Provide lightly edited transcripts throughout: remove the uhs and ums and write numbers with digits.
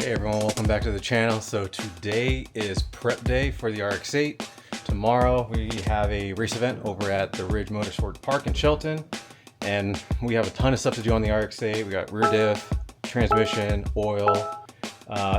Hey everyone, welcome back to the channel. So today is prep day for the RX-8. Tomorrow we have a race event over at the Ridge Motorsport Park in Shelton. And we have a ton of stuff to do on the RX-8. We got rear diff, transmission, oil,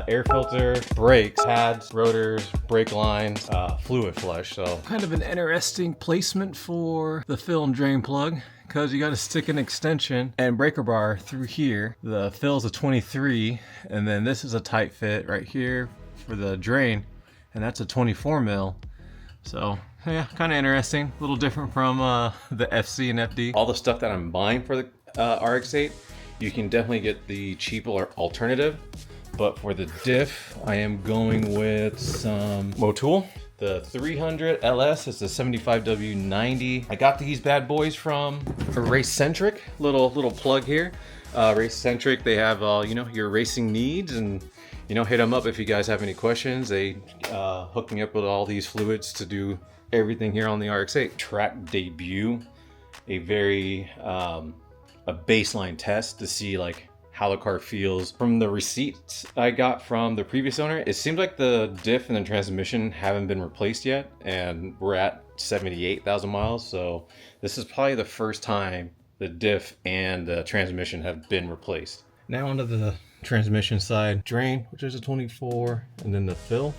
air filter, brakes, pads, rotors, brake lines, fluid flush. So kind of an interesting placement for the fill and drain plug, because you got to stick an extension and breaker bar through here. The fill's a 23, and then this is a tight fit right here for the drain, and that's a 24 mil. So yeah, kind of interesting, a little different from the FC and FD. All the stuff that I'm buying for the RX-8, you can definitely get the cheaper alternative. But for the diff, I am going with some Motul. The 300 LS is the 75W90. I got these bad boys from Racecentric. Little plug here. Racecentric, they have you know, your racing needs, and you know, hit them up if you guys have any questions. They hooked me up with all these fluids to do everything here on the RX-8. Track debut, a very a baseline test to see like how the car feels. From the receipts I got from the previous owner, it seems like the diff and the transmission haven't been replaced yet, and we're at 78,000 miles. So this is probably the first time the diff and the transmission have been replaced. Now onto the transmission side. Drain, which is a 24, and then the fill.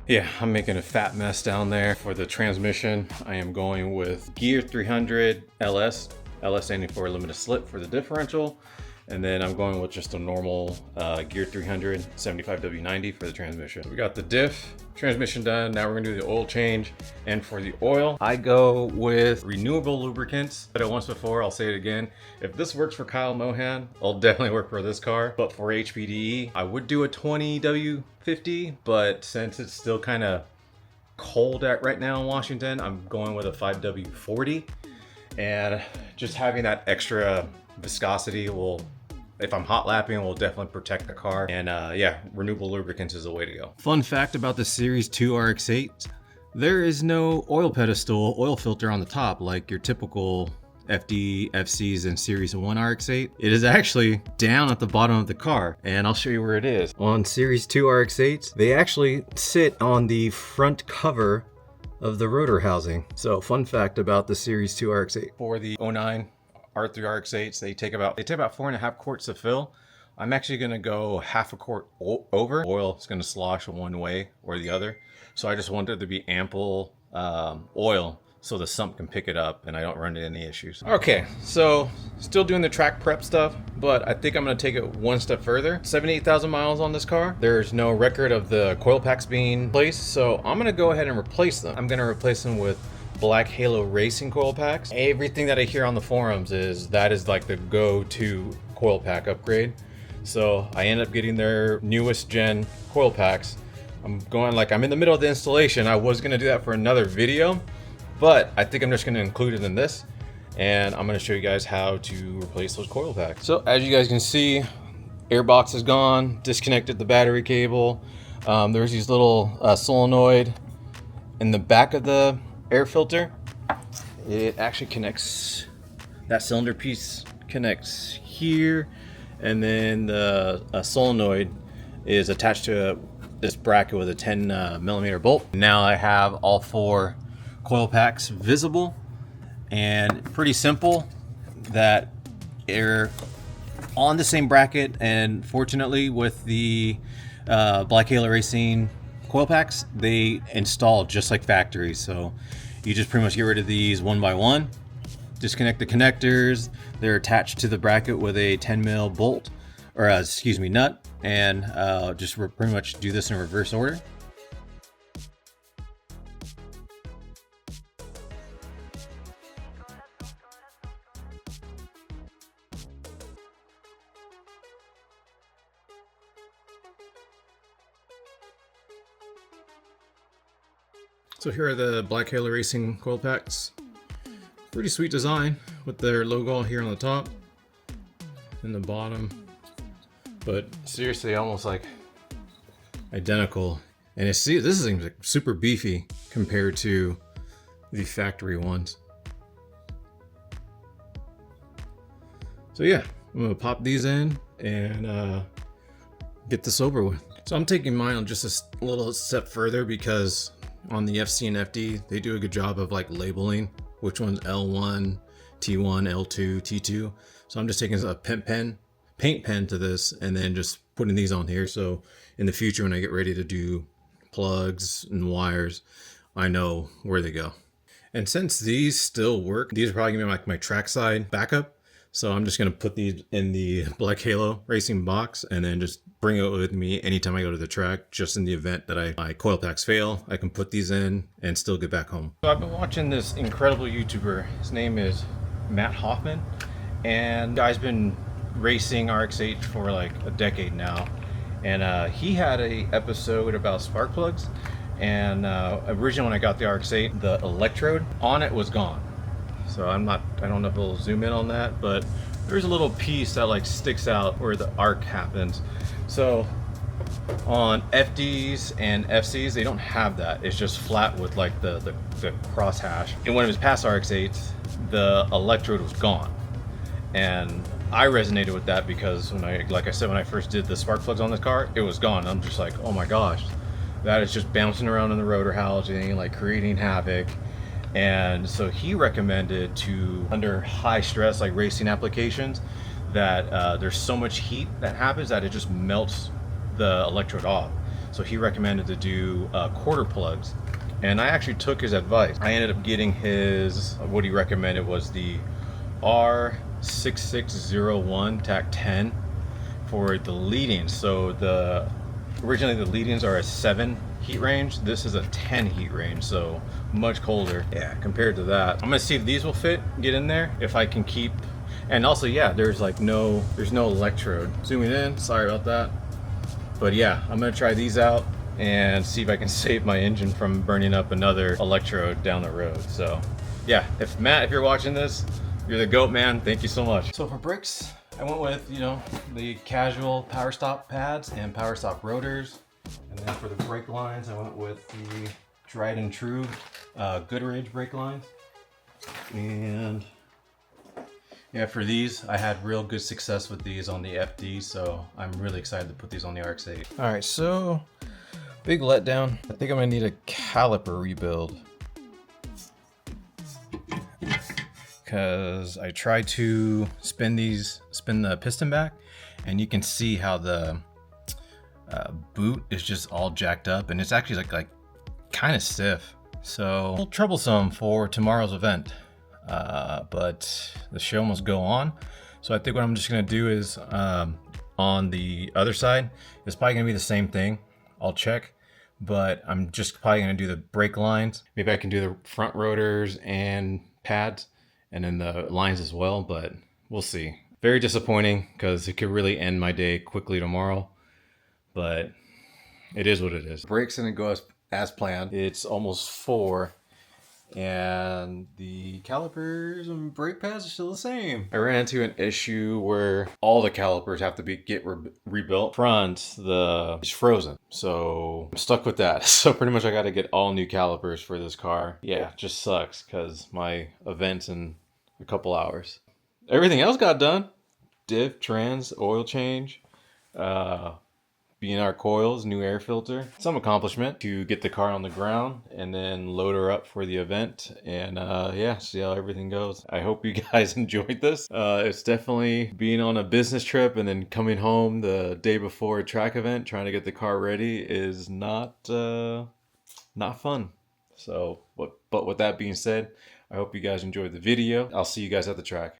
Yeah, I'm making a fat mess down there. For the transmission, I am going with Gear 300 LS, LS standing for limited slip for the differential. And then I'm going with just a normal Gear 300 75W90 for the transmission. We got the diff, transmission done. Now we're gonna do the oil change. And for the oil, I go with renewable lubricants. I said it once before, I'll say it again. If this works for Kyle Mohan, it'll definitely work for this car. But for HPDE, I would do a 20W50, but since it's still kind of cold right now in Washington, I'm going with a 5W40. And just having that extra viscosity will, if I'm hot lapping, will definitely protect the car. And yeah, renewable lubricants is the way to go. Fun fact about the Series 2 RX-8, there is no oil pedestal, oil filter on the top like your typical FD, FCs, and Series 1 RX-8. It is actually down at the bottom of the car, and I'll show you where it is. On Series 2 RX-8s, they actually sit on the front cover of the rotor housing. So fun fact about the Series 2 RX-8. For the 09 R3 RX-8s, they take about 4.5 quarts to fill. I'm actually gonna go half a quart over. Oil is gonna slosh one way or the other. So I just want there to be ample oil so the sump can pick it up and I don't run into any issues. Okay, so still doing the track prep stuff, but I think I'm gonna take it one step further. 78,000 miles on this car. There's no record of the coil packs being placed, so I'm gonna go ahead and replace them. I'm gonna replace them with Black Halo Racing coil packs. Everything that I hear on the forums is that is like the go-to coil pack upgrade. So I end up getting their newest gen coil packs. I'm in the middle of the installation. I was gonna do that for another video, but I think I'm just gonna include it in this, and I'm gonna show you guys how to replace those coil packs. So as you guys can see, air box is gone, disconnected the battery cable. There's these little solenoid in the back of the air filter. It actually connects, that cylinder piece connects here, and then the solenoid is attached to this bracket with a 10 millimeter bolt. Now I have all 4 coil packs visible, and pretty simple that they're on the same bracket. And fortunately with the Black Halo Racing coil packs, they install just like factory. So you just pretty much get rid of these one by one, disconnect the connectors. They're attached to the bracket with a 10 mil bolt, or excuse me, nut, and just pretty much do this in reverse order. So here are the Black Halo Racing coil packs. Pretty sweet design with their logo here on the top and the bottom, but seriously almost like identical. And this is super beefy compared to the factory ones. So yeah, I'm gonna pop these in and get this over with. So I'm taking mine on just a little step further because on the FC and FD, they do a good job of like labeling which one's L1, T1, L2, T2. So I'm just taking a paint pen to this and then just putting these on here. So in the future, when I get ready to do plugs and wires, I know where they go. And since these still work, these are probably gonna be like my trackside backup. So I'm just gonna put these in the Black Halo racing box and then just bring it with me anytime I go to the track, just in the event that my coil packs fail, I can put these in and still get back home. So I've been watching this incredible YouTuber. His name is Matt Hoffman, and the guy's been racing RX-8 for like a decade now. And he had a episode about spark plugs. And originally when I got the RX-8, the electrode on it was gone. So I don't know if it'll zoom in on that, but there's a little piece that like sticks out where the arc happens. So on FDs and FCs, they don't have that. It's just flat with like the cross hash. And when it was past RX-8s, the electrode was gone. And I resonated with that because like I said, when I first did the spark plugs on this car, it was gone. I'm just like, oh my gosh, that is just bouncing around in the rotor housing, like creating havoc. And so he recommended to, under high stress, like racing applications, that there's so much heat that happens that it just melts the electrode off. So he recommended to do quarter plugs. And I actually took his advice. I ended up getting what he recommended was the R6601 TAC 10 for the leadings. So originally the leadings are a 7 heat range. This is a 10 heat range, so much colder. Yeah, compared to that. I'm gonna see if these will get in there, if I can keep. And also, yeah, there's no electrode. Zooming in, sorry about that. But yeah, I'm gonna try these out and see if I can save my engine from burning up another electrode down the road. So yeah, Matt, if you're watching this, you're the GOAT, man. Thank you so much. So for brakes, I went with, the casual power stop pads and power stop rotors. And then for the brake lines, I went with the tried and true Goodrich brake lines. And yeah, for these, I had real good success with these on the FD, so I'm really excited to put these on the RX-8. All right, so big letdown. I think I'm gonna need a caliper rebuild, because I tried to spin the piston back, and you can see how the boot is just all jacked up, and it's actually like kind of stiff. So a little troublesome for tomorrow's event, but the show must go on. So I think what I'm just gonna do is on the other side, it's probably gonna be the same thing. I'll check, but I'm just probably gonna do the brake lines. Maybe I can do the front rotors and pads and then the lines as well, but we'll see. Very disappointing because it could really end my day quickly tomorrow, but it is what it is. Brakes didn't go as planned. It's almost 4 and the calipers and brake pads are still the same. I ran into an issue where all the calipers have to get rebuilt. Front, it's frozen. So I'm stuck with that. So pretty much I got to get all new calipers for this car. Yeah, it just sucks because my event's in a couple hours. Everything else got done. Diff, trans, oil change, BNR coils, new air filter. Some accomplishment to get the car on the ground and then load her up for the event, and yeah, see how everything goes. I hope you guys enjoyed this. It's definitely being on a business trip and then coming home the day before a track event, trying to get the car ready is not fun. So, but with that being said, I hope you guys enjoyed the video. I'll see you guys at the track.